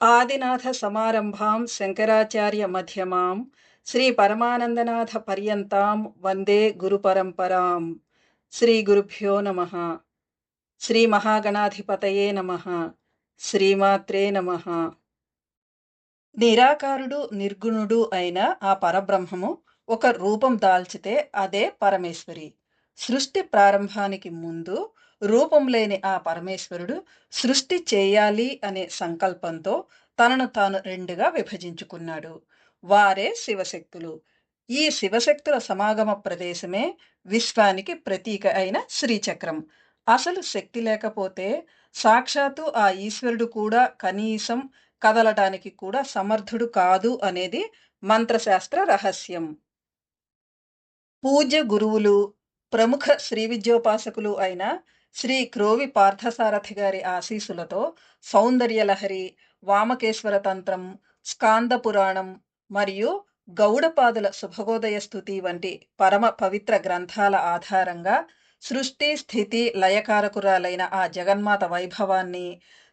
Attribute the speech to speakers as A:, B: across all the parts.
A: ఆదినాథ సమారంభాం శంకరాచార్య మధ్యమాం శ్రీ పరమానందనాథ పర్యంతాం వందే గురు పరంపరాం. శ్రీ గురుభ్యో నమ. శ్రీ మహాగణాధిపతయే నమ. శ్రీమాత్రే నమ. నిరాకారుడు నిర్గుణుడు అయిన ఆ పరబ్రహ్మము ఒక రూపం దాల్చితే అదే పరమేశ్వరి. సృష్టి ప్రారంభానికి ముందు రూపం లేని ఆ పరమేశ్వరుడు సృష్టి చేయాలి అనే సంకల్పంతో తనను తాను రెండుగా విభజించుకున్నాడు. వారే శివశక్తులు. ఈ శివశక్తుల సమాగమ ప్రదేశమే విశ్వానికి ప్రతీక అయిన శ్రీచక్రం. అసలు శక్తి లేకపోతే సాక్షాత్తు ఆ ఈశ్వరుడు కూడా కనీసం కదలటానికి కూడా సమర్థుడు కాదు అనేది మంత్రశాస్త్ర రహస్యం. పూజ్య గురువులు, ప్రముఖ శ్రీ విద్యోపాసకులు అయిన శ్రీ క్రోవి పార్థసారథి గారి ఆశీసులతో సౌందర్యలహరి, వామకేశ్వర తంత్రం, స్కాంద పురాణం మరియు గౌడపాదుల శుభగోదయ స్థుతి వంటి పరమ పవిత్ర గ్రంథాల ఆధారంగా సృష్టి స్థితి లయకారకురాలైన ఆ జగన్మాత వైభవాన్ని,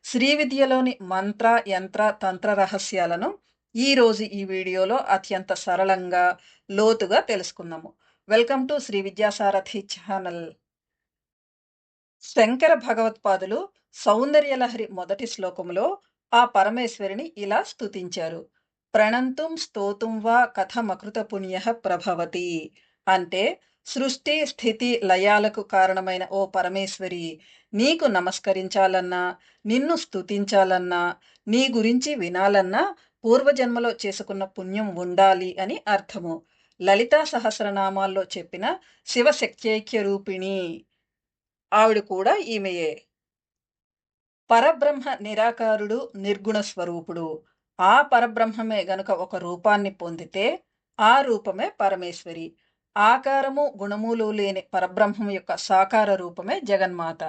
A: శ్రీ విద్యలోని మంత్ర యంత్ర తంత్ర రహస్యాలను ఈరోజు ఈ వీడియోలో అత్యంత సరళంగా లోతుగా తెలుసుకుందాము. Welcome to Shri Vidyasarathi channel. Shankara భగవత్పాదులు సౌందర్యలహరి మొదటి శ్లోకములో ఆ పరమేశ్వరిని ఇలా స్తుతించారు. ప్రణంతుం స్తోతుం వా కథమకృత పుణ్య ప్రభవతి. అంటే సృష్టి స్థితి లయాలకు కారణమైన ఓ పరమేశ్వరి, నీకు నమస్కరించాలన్నా, నిన్ను స్తుతించాలన్నా, నీ గురించి వినాలన్నా పూర్వజన్మలో చేసుకున్న పుణ్యం ఉండాలి అని అర్థము. లలితా సహస్రనామాల్లో చెప్పిన శివశక్త్యైక్య రూపిణి ఆవిడ కూడా ఈమెయే. పరబ్రహ్మ నిరాకారుడు, నిర్గుణ స్వరూపుడు. ఆ పరబ్రహ్మమే గనుక ఒక రూపాన్ని పొందితే ఆ రూపమే పరమేశ్వరి. ఆకారము గుణములు లేని పరబ్రహ్మం యొక్క సాకార రూపమే జగన్మాత.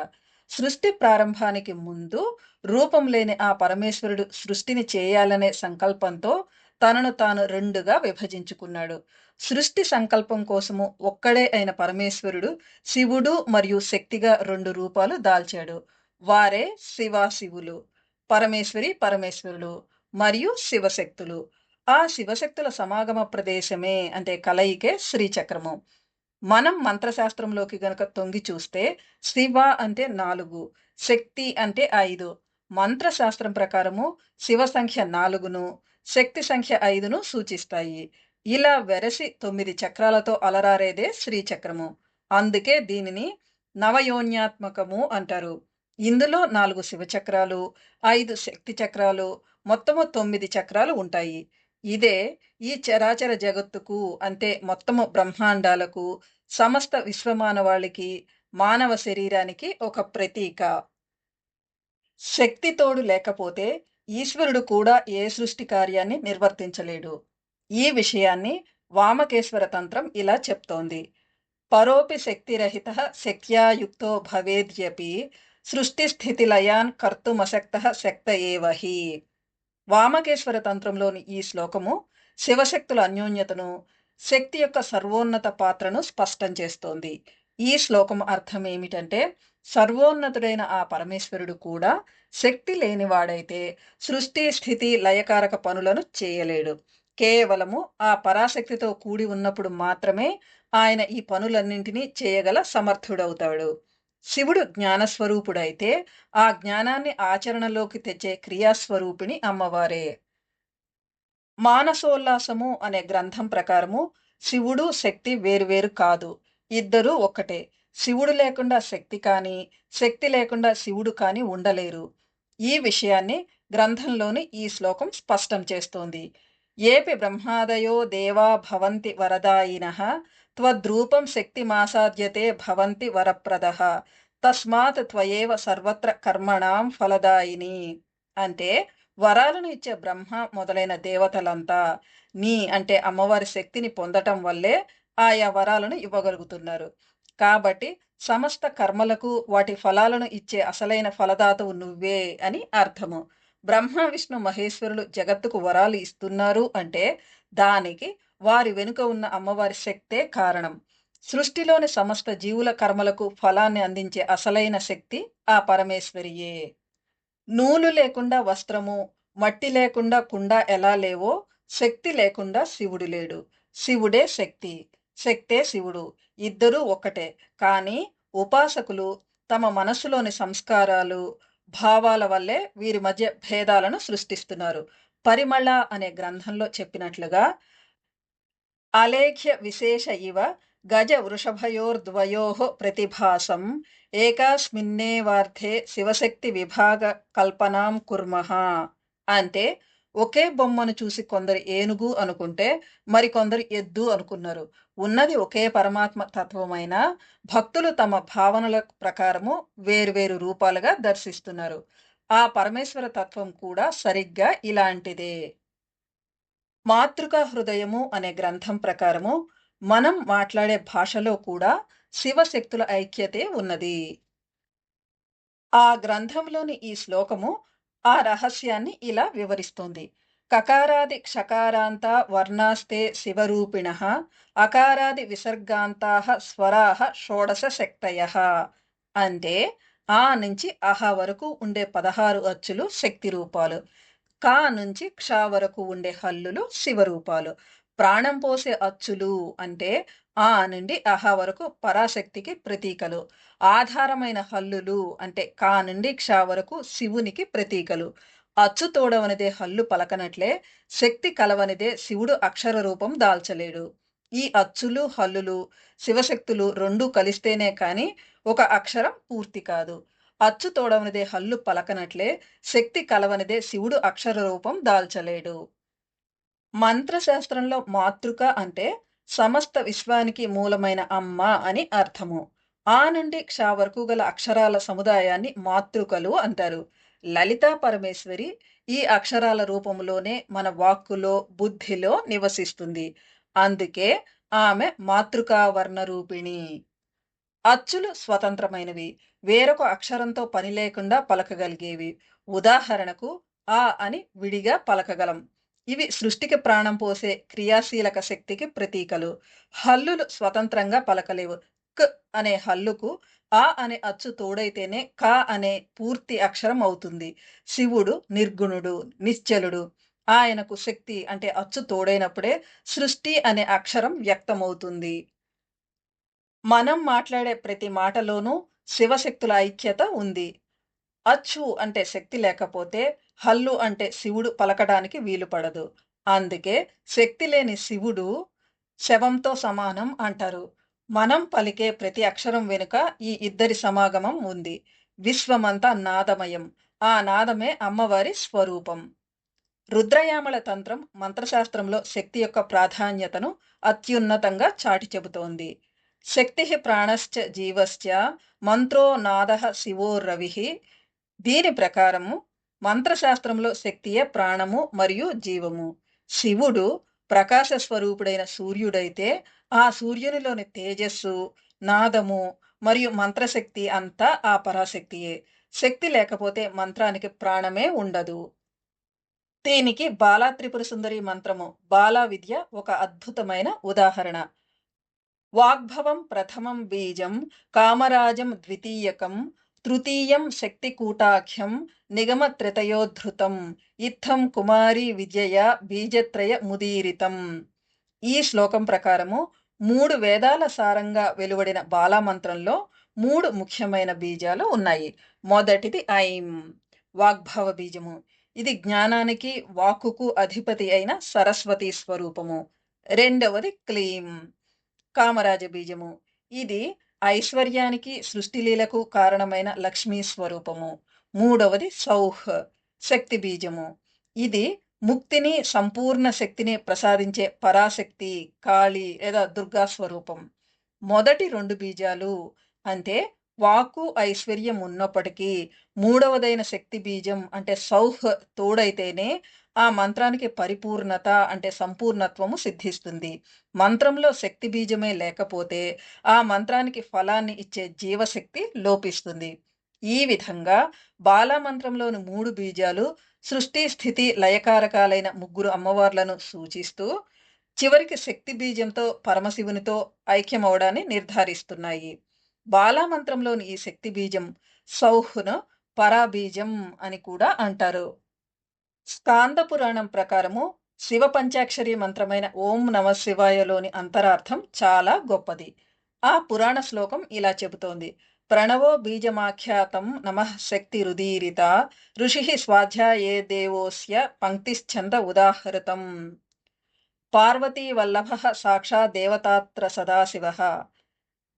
A: సృష్టి ప్రారంభానికి ముందు రూపం లేని ఆ పరమేశ్వరుడు సృష్టిని చేయాలనే సంకల్పంతో తనను తాను రెండుగా విభజించుకున్నాడు. సృష్టి సంకల్పం కోసము ఒక్కడే అయిన పరమేశ్వరుడు శివుడు మరియు శక్తిగా రెండు రూపాలు దాల్చాడు. వారే శివాశివులు, పరమేశ్వరి పరమేశ్వరులు మరియు శివశక్తులు. ఆ శివశక్తుల సమాగమ ప్రదేశమే అంటే కలయికే శ్రీచక్రము. మనం మంత్రశాస్త్రంలోకి గనక తొంగి చూస్తే శివ అంటే 4, శక్తి అంటే 5. మంత్రశాస్త్రం ప్రకారము శివ సంఖ్య 4ను, శక్తి సంఖ్య 5ను సూచిస్తాయి. ఇలా వెరసి 9 చక్రాలతో అలరారేదే శ్రీచక్రము. అందుకే దీనిని నవయోన్యాత్మకము అంటారు. ఇందులో 4 శివచక్రాలు, 5 శక్తి చక్రాలు, మొత్తము 9 చక్రాలు ఉంటాయి. ఇదే ఈ చరాచర జగత్తుకు అంటే మొత్తము బ్రహ్మాండాలకు, సమస్త విశ్వమానవాళికి, మానవ శరీరానికి ఒక ప్రతీక. శక్తి తోడు లేకపోతే ఈశ్వరుడు కూడా ఏ సృష్టి కార్యాన్ని నిర్వర్తించలేడు. ఈ విషయాన్ని వామకేశ్వర తంత్రం ఇలా చెప్తోంది. పరోపి శక్తిరహిత శక్త్యాయుక్తో భవేద్యపి సృష్టిస్థితిలయాన్ కర్తుమశక్తః శక్త ఏవ హి. వామకేశ్వర తంత్రంలోని ఈ శ్లోకము శివశక్తుల అన్యోన్యతను, శక్తి యొక్క సర్వోన్నత పాత్రను స్పష్టం చేస్తోంది. ఈ శ్లోకం అర్థం ఏమిటంటే, సర్వోన్నతుడైన ఆ పరమేశ్వరుడు కూడా శక్తి లేనివాడైతే సృష్టి స్థితి లయకారక పనులను చేయలేడు. కేవలము ఆ పరాశక్తితో కూడి ఉన్నప్పుడు మాత్రమే ఆయన ఈ పనులన్నింటినీ చేయగల సమర్థుడవుతాడు. శివుడు జ్ఞానస్వరూపుడైతే ఆ జ్ఞానాన్ని ఆచరణలోకి తెచ్చే క్రియాస్వరూపిణి అమ్మవారే. మానసోల్లాసము అనే గ్రంథం ప్రకారము శివుడు శక్తి వేరువేరు కాదు, ఇద్దరూ ఒక్కటే. శివుడు లేకుండా శక్తి కానీ, శక్తి లేకుండా శివుడు కానీ ఉండలేరు. ఈ విషయాన్ని గ్రంథంలోని ఈ శ్లోకం స్పష్టం చేస్తోంది. ఏపి బ్రహ్మాదయో దేవా భవంతి వరదాయినః త్వద్రూపం శక్తిమాసాద్యతే భవంతి వరప్రదః తస్మాత్ త్వయేవ సర్వత్ర కర్మణాం ఫలదాయిని. అంటే వరాలను ఇచ్చే బ్రహ్మ మొదలైన దేవతలంతా నీ అంటే అమ్మవారి శక్తిని పొందటం వల్లే ఆయా వరాలను ఇవ్వగలుగుతున్నారు. కాబట్టి సమస్త కర్మలకు వాటి ఫలాలను ఇచ్చే అసలైన ఫలదాతవు నువ్వే అని అర్థము. బ్రహ్మ విష్ణు మహేశ్వరులు జగత్తుకు వరాలు ఇస్తున్నారు అంటే దానికి వారి వెనుక ఉన్న అమ్మవారి శక్తే కారణం. సృష్టిలోని సమస్త జీవుల కర్మలకు ఫలాన్ని అందించే అసలైన శక్తి ఆ పరమేశ్వరియే. నూలు లేకుండా వస్త్రము, మట్టి లేకుండా కుండ ఎలా లేవో, శక్తి లేకుండా శివుడు లేడు. శివుడే శక్తి, శక్తే శివుడు. ఇద్దరూ ఒక్కటే. కానీ ఉపాసకులు తమ మనస్సులోని సంస్కారాలు, భావాల వల్లే వీరి మధ్య భేదాలను సృష్టిస్తున్నారు. 'పరిమళ' అనే గ్రంథంలో చెప్పినట్లుగా అలేఖ్య విశేష ఇవ గజ వృషభయోర్ద్వయోః ప్రతిభాసం ఏకాస్మిన్నేవార్థే శివశక్తి విభాగ కల్పనాం కుర్మః. అంటే ఒకే బొమ్మను చూసి కొందరు ఏనుగు అనుకుంటే మరికొందరు ఎద్దు అనుకున్నారు. ఉన్నది ఒకే పరమాత్మ తత్వమైన భక్తులు తమ భావనల ప్రకారము వేరువేరు రూపాలుగా దర్శిస్తున్నారు. ఆ పరమేశ్వర తత్వం కూడా సరిగ్గా ఇలాంటిదే. మాతృకా హృదయము అనే గ్రంథం ప్రకారము మనం మాట్లాడే భాషలో కూడా శివశక్తుల ఐక్యతే ఉన్నది. ఆ గ్రంథంలోని ఈ శ్లోకము ఆ రహస్యాన్ని ఇలా వివరిస్తుంది. కకారాది క్షకారాంత వర్ణాస్తే శివరూపిణః అకారాది విసర్గాంతాః స్వరాః షోడశ శక్తయః. అంటే ఆ నుంచి అహ వరకు ఉండే 16 అచ్చులు శక్తి రూపాలు. కా నుంచి క్ష వరకు ఉండే హల్లులు శివరూపాలు. ప్రాణం పోసే అచ్చులు అంటే ఆ నుండి అహ వరకు పరాశక్తికి ప్రతీకలు. ఆధారమైన హల్లులు అంటే కా నుండి క్ష వరకు శివునికి ప్రతీకలు. అచ్చు తోడవనిదే హల్లు పలకనట్లే శక్తి కలవనిదే శివుడు అక్షర రూపం దాల్చలేడు. ఈ అచ్చులు, హల్లులు, శివశక్తులు రెండూ కలిస్తేనే కాని ఒక అక్షరం పూర్తి కాదు. అచ్చు తోడవనిదే హల్లు పలకనట్లే శక్తి కలవనిదే శివుడు అక్షర రూపం దాల్చలేడు. మంత్రశాస్త్రంలో మాతృక అంటే సమస్త విశ్వానికి మూలమైన అమ్మ అని అర్థము. ఆ నుండి క్ష వరకు గల అక్షరాల సముదాయాన్ని మాతృకలు అంటారు. లలితా పరమేశ్వరి ఈ అక్షరాల రూపములోనే మన వాక్కులో, బుద్ధిలో నివసిస్తుంది. అందుకే ఆమె మాతృకా వర్ణ రూపిణి. అచ్చులు స్వతంత్రమైనవి. వేరొక అక్షరంతో పని లేకుండా పలకగలిగేవి. ఉదాహరణకు ఆ అని విడిగా పలకగలం. ఇవి సృష్టికి ప్రాణం పోసే క్రియాశీలక శక్తికి ప్రతీకలు. హల్లులు స్వతంత్రంగా పలకలేవు. క్ అనే హల్లుకు ఆ అనే అచ్చు తోడైతేనే క అనే పూర్తి అక్షరం అవుతుంది. శివుడు నిర్గుణుడు, నిశ్చలుడు. ఆయనకు శక్తి అంటే అచ్చు తోడైనప్పుడే సృష్టి అనే అక్షరం వ్యక్తమవుతుంది. మనం మాట్లాడే ప్రతి మాటలోనూ శివశక్తుల ఐక్యత ఉంది. అచ్చు అంటే శక్తి లేకపోతే హల్లు అంటే శివుడు పలకడానికి వీలు పడదు. అందుకే శక్తి లేని శివుడు శవంతో సమానం అంటారు. మనం పలికే ప్రతి అక్షరం వెనుక ఈ ఇద్దరి సమాగమం ఉంది. విశ్వమంతా నాదమయం. ఆ నాదమే అమ్మవారి స్వరూపం. రుద్రయామల తంత్రం మంత్రశాస్త్రంలో శక్తి యొక్క ప్రాధాన్యతను అత్యున్నతంగా చాటి చెబుతోంది. శక్తి ప్రాణశ్చ జీవశ్చ మంత్రో నాదః శివో రవిః. దీని ప్రకారము మంత్రశాస్త్రంలో శక్తియే ప్రాణము మరియు జీవము. శివుడు ప్రకాశ స్వరూపుడైన సూర్యుడైతే ఆ సూర్యునిలోని తేజస్సు, నాదము మరియు మంత్రశక్తి అంతా ఆ పరాశక్తియే. శక్తి లేకపోతే మంత్రానికి ప్రాణమే ఉండదు. దీనికి బాలా త్రిపుర సుందరి మంత్రము, బాలా విద్య ఒక అద్భుతమైన ఉదాహరణ. వాగ్భవం ప్రథమం బీజం కామరాజం ద్వితీయకం తృతీయం శక్తికూటాఖ్యం నిగమత్రితయోద్ధృతం ఇత్థం కుమారీ విద్యయా బీజత్రయ ముదీరితం. ఈ శ్లోకం ప్రకారము 3 వేదాల సారంగా వెలువడిన బాలామంత్రంలో 3 ముఖ్యమైన బీజాలు ఉన్నాయి. మొదటిది ఐం, వాగ్భవ బీజము. ఇది జ్ఞానానికి, వాక్కుకు అధిపతి అయిన సరస్వతి స్వరూపము. రెండవది క్లీం, కామరాజ బీజము. ఇది ఐశ్వర్యానికి, సృష్టిలీలకు కారణమైన లక్ష్మీ స్వరూపము. మూడవది సౌహ్, శక్తి బీజము. ఇది ముక్తిని, సంపూర్ణ శక్తిని ప్రసాదించే పరాశక్తి, కాళి లేదా దుర్గా స్వరూపం. మొదటి 2 బీజాలు అంటే వాక్కు, ఐశ్వర్యం ఉన్నప్పటికీ మూడవదైన శక్తి బీజం అంటే సౌహ్ తోడైతేనే ఆ మంత్రానికి పరిపూర్ణత అంటే సంపూర్ణత్వము సిద్ధిస్తుంది. మంత్రంలో శక్తి బీజమే లేకపోతే ఆ మంత్రానికి ఫలాన్ని ఇచ్చే జీవశక్తి లోపిస్తుంది. ఈ విధంగా బాలా మంత్రంలోని 3 బీజాలు సృష్టి, స్థితి, లయకారకాలైన 3 అమ్మవార్లను సూచిస్తూ చివరికి శక్తి బీజంతో పరమశివునితో ఐక్యమవడాన్ని నిర్ధారిస్తున్నాయి. బాలా మంత్రంలోని ఈ శక్తి బీజం సౌహ్‌ను పరాబీజం అని కూడా అంటారు. స్కాంద పురాణం ప్రకారము శివ పంచాక్షరి మంత్రమైన ఓం నమ శివాయలోని అంతరార్థం చాలా గొప్పది. ఆ పురాణ శ్లోకం ఇలా చెబుతోంది: ప్రణవో బీజమాఖ్యాతం నమః శక్తి రుదీరిత ఋషి స్వాధ్యాయే దేవోస్య పంక్తిశ్చంద ఉదాహృతం. పార్వతీ వల్లభ సాక్షాత్ దేవతాత్ర సదాశివ.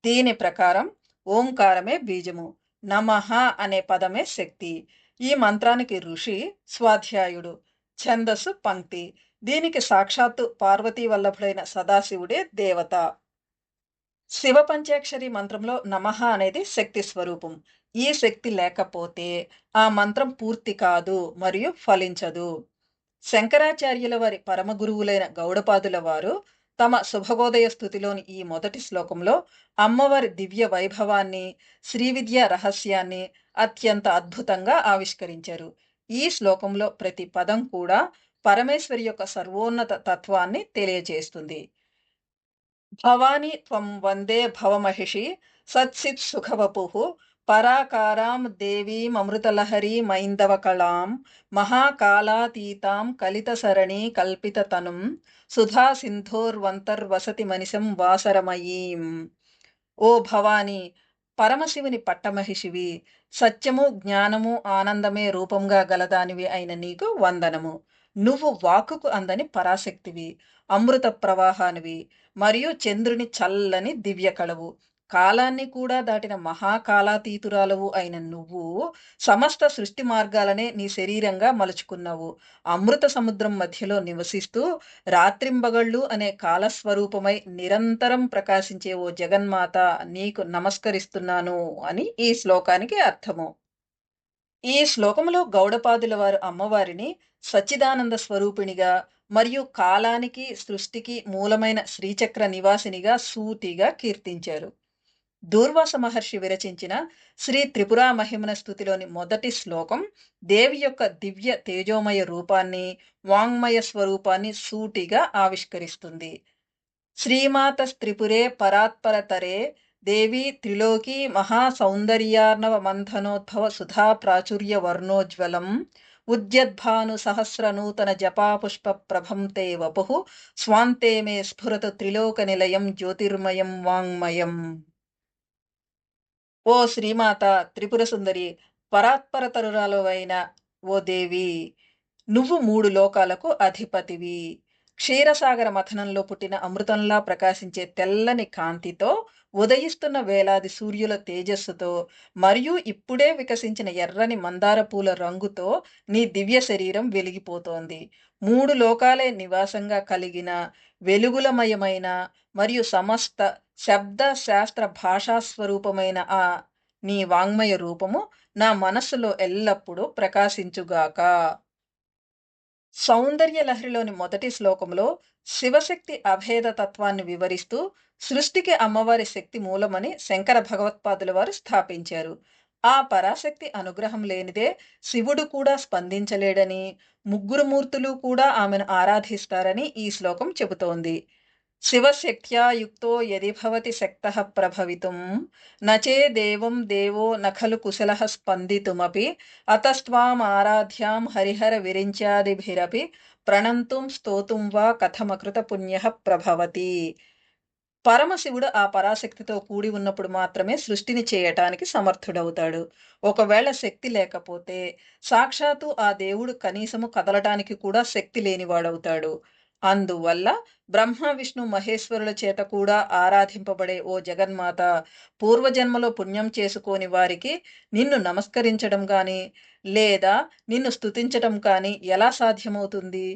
A: దీని ప్రకారం ఓంకారమే బీజము, నమః అనే పదమే శక్తి. ఈ మంత్రానికి ఋషి స్వాధ్యాయుడు, ఛందస్సు పంక్తి. దీనికి సాక్షాత్తు పార్వతీ వల్లభుడైన సదాశివుడే దేవత. శివ పంచాక్షరి మంత్రంలో నమః అనేది శక్తి స్వరూపం. ఈ శక్తి లేకపోతే ఆ మంత్రం పూర్తి కాదు మరియు ఫలించదు. శంకరాచార్యుల వారి పరమ గురువులైన గౌడపాదుల వారు తమ శుభగోదయ స్థుతిలోని ఈ మొదటి శ్లోకంలో అమ్మవారి దివ్య వైభవాన్ని, శ్రీవిద్య రహస్యాన్ని అత్యంత అద్భుతంగా ఆవిష్కరించారు. ఈ శ్లోకంలో ప్రతి పదం కూడా పరమేశ్వరి యొక్క సర్వోన్నత తత్వాన్ని తెలియజేస్తుంది. భవాని త్వం వందే భవమహిషి సత్సిత్ సుఖవపుః పరాకారాం దేవీమమృతలహరీ మైందవ కళాం మహాకాలాతీతాం కలితసరణీ కల్పితతనుం సుధా సింధోర్వంతర్వసతి మనిషం వాసరమయీం. ఓ భవాని, పరమశివుని పట్టమహిషివి, సత్యము జ్ఞానము ఆనందమే రూపంగా గలదానివి అయిన నీకు వందనము. నువ్వు వాక్కుకు అందని పరాశక్తివి, అమృత ప్రవాహానివి మరియు చంద్రుని చల్లని దివ్య కళవు. కాలాన్ని కూడా దాటిన మహాకాలాతీతురాలవు అయిన నువ్వు సమస్త సృష్టి మార్గాలనే నీ శరీరంగా మలుచుకున్నావు. అమృత సముద్రం మధ్యలో నివసిస్తూ రాత్రింబగళ్ళు అనే కాలస్వరూపమై నిరంతరం ప్రకాశించే ఓ జగన్మాత, నీకు నమస్కరిస్తున్నాను అని ఈ శ్లోకానికి అర్థము. ఈ శ్లోకములో గౌడపాదుల వారు అమ్మవారిని సచ్చిదానంద స్వరూపిణిగా మరియు కాలానికి సృష్టికి మూలమైన శ్రీచక్ర నివాసినిగా సూటిగా కీర్తించారు. దూర్వాస మహర్షి విరచించిన శ్రీ త్రిపురా మహిమన స్థుతిలోని మొదటి శ్లోకం దేవి యొక్క దివ్య తేజోమయ రూపాన్ని, వాంగ్మయ స్వరూపాన్ని సూటిగా ఆవిష్కరిస్తుంది. శ్రీమాత త్రిపురే పరాత్పరతరే దేవీ త్రిలోకీ మహాసౌందర్యార్ణవ మంథనోద్భవ సుధా ప్రాచుర్య వర్ణోజ్వలం ఉద్యద్భాను సహస్ర నూతన జపాపుష్ప ప్రభం తే వపుః స్వాంతే మే స్ఫురతు త్రిలోక నిలయం జ్యోతిర్మయం వాంగ్మయం. ఓ శ్రీమాత త్రిపుర సుందరి, పరాత్పరతరురాలవైన ఓ దేవి, నువ్వు మూడు లోకాలకు అధిపతివి. క్షీరసాగర మథనంలో పుట్టిన అమృతంలా ప్రకాశించే తెల్లని కాంతితో, ఉదయిస్తున్న వేలాది సూర్యుల తేజస్సుతో మరియు ఇప్పుడే వికసించిన ఎర్రని మందార పూల రంగుతో నీ దివ్య శరీరం వెలిగిపోతోంది. మూడు లోకాలే నివాసంగా కలిగిన వెలుగులమయమైన మరియు సమస్త శబ్ద శాస్త్ర భాషా స్వరూపమైన ఆ నీ వాంగ్మయ రూపము నా మనస్సులో ఎల్లప్పుడూ ప్రకాశించుగాక. సౌందర్య లహరిలోని మొదటి శ్లోకంలో శివశక్తి అభేద తత్వాన్ని వివరిస్తూ సృష్టికి అమ్మవారి శక్తి మూలమని శంకర భగవత్పాదుల వారు స్థాపించారు. ఆ పరాశక్తి అనుగ్రహం లేనిదే శివుడు కూడా స్పందించలేడని, ముగ్గురు మూర్తులు కూడా ఆమెను ఆరాధిస్తారని ఈ శ్లోకం చెబుతోంది. శివశక్త్యా యుక్తో యది భవతి శక్తః ప్రభవితుం నచేదేవం దేవో న ఖలు కుశలః స్పందితుమపి అతస్త్వాం ఆరాధ్యాం హరిహర విరించాదిభిరపి ప్రణంతుం స్తోతుం వా కథమకృత పుణ్యః ప్రభవతి. పరమశివుడు ఆ పరాశక్తితో కూడి ఉన్నప్పుడు మాత్రమే సృష్టిని చేయటానికి సమర్థుడవుతాడు. ఒకవేళ శక్తి లేకపోతే సాక్షాత్తు ఆ దేవుడు కనీసము కదలటానికి కూడా శక్తి లేనివాడవుతాడు. అందువల్ల బ్రహ్మ విష్ణు మహేశ్వరుల చేత కూడా ఆరాధింపబడే ఓ జగన్మాత, పూర్వజన్మలో పుణ్యం చేసుకోని వారికి నిన్ను నమస్కరించడం గాని లేదా నిన్ను స్తుతించటం కానీ ఎలా సాధ్యమవుతుంది?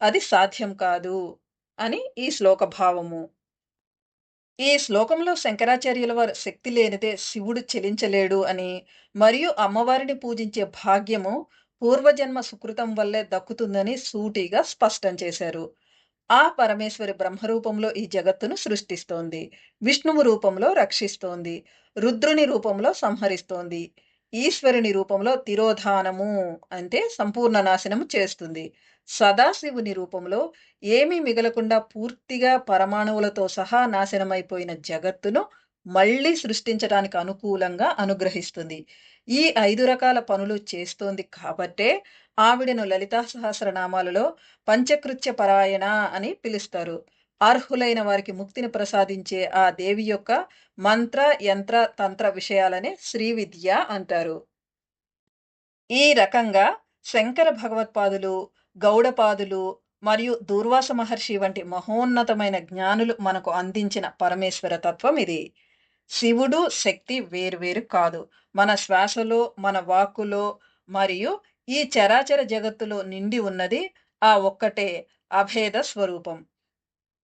A: అది సాధ్యం కాదు అని ఈ శ్లోక భావము. ఈ శ్లోకంలో శంకరాచార్యుల వారు శక్తి లేనిదే శివుడు చెలించలేడు అని మరియు అమ్మవారిని పూజించే భాగ్యము పూర్వజన్మ సుకృతం వల్లే దక్కుతుందని సూటిగా స్పష్టం చేశారు. ఆ పరమేశ్వరి బ్రహ్మరూపంలో ఈ జగత్తును సృష్టిస్తోంది, విష్ణువు రూపంలో రక్షిస్తోంది, రుద్రుని రూపంలో సంహరిస్తోంది, ఈశ్వరుని రూపంలో తిరోధానము అంటే సంపూర్ణ నాశనము చేస్తుంది, సదాశివుని రూపంలో ఏమీ మిగలకుండా పూర్తిగా పరమాణువులతో సహా నాశనమైపోయిన జగత్తును మళ్ళీ సృష్టించడానికి అనుకూలంగా అనుగ్రహిస్తుంది. ఈ 5 రకాల పనులు చేస్తోంది కాబట్టే ఆవిడను లలితా సహస్రనామాలలో పంచకృత్య పరాయణ అని పిలుస్తారు. అర్హులైన వారికి ముక్తిని ప్రసాదించే ఆ దేవి యొక్క మంత్ర, యంత్ర, తంత్ర విషయాలనే శ్రీ విద్య అంటారు. ఈ రకంగా శంకర భగవత్పాదులు, గౌడపాదులు మరియు దూర్వాస మహర్షి వంటి మహోన్నతమైన జ్ఞానులు మనకు అందించిన పరమేశ్వర తత్వం ఇది. శివుడు, శక్తి వేర్వేరు కాదు. మన శ్వాసలో, మన వాక్కులో మరియు ఈ చరాచర జగత్తులో నిండి ఉన్నది ఆ ఒక్కటే అభేద స్వరూపం.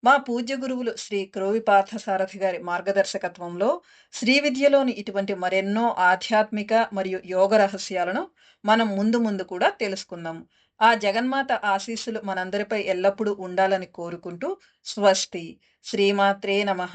A: మా పూజ్య గురువులు శ్రీ క్రోవి పార్థసారథి గారి మార్గదర్శకత్వంలో శ్రీ విద్యలోని ఇటువంటి మరెన్నో ఆధ్యాత్మిక మరియు యోగ రహస్యాలను మనం ముందు ముందు కూడా తెలుసుకుందాం. ఆ జగన్మాత ఆశీస్సులు మనందరిపై ఎల్లప్పుడూ ఉండాలని కోరుకుంటూ స్వస్తి. శ్రీమాత్రే నమః.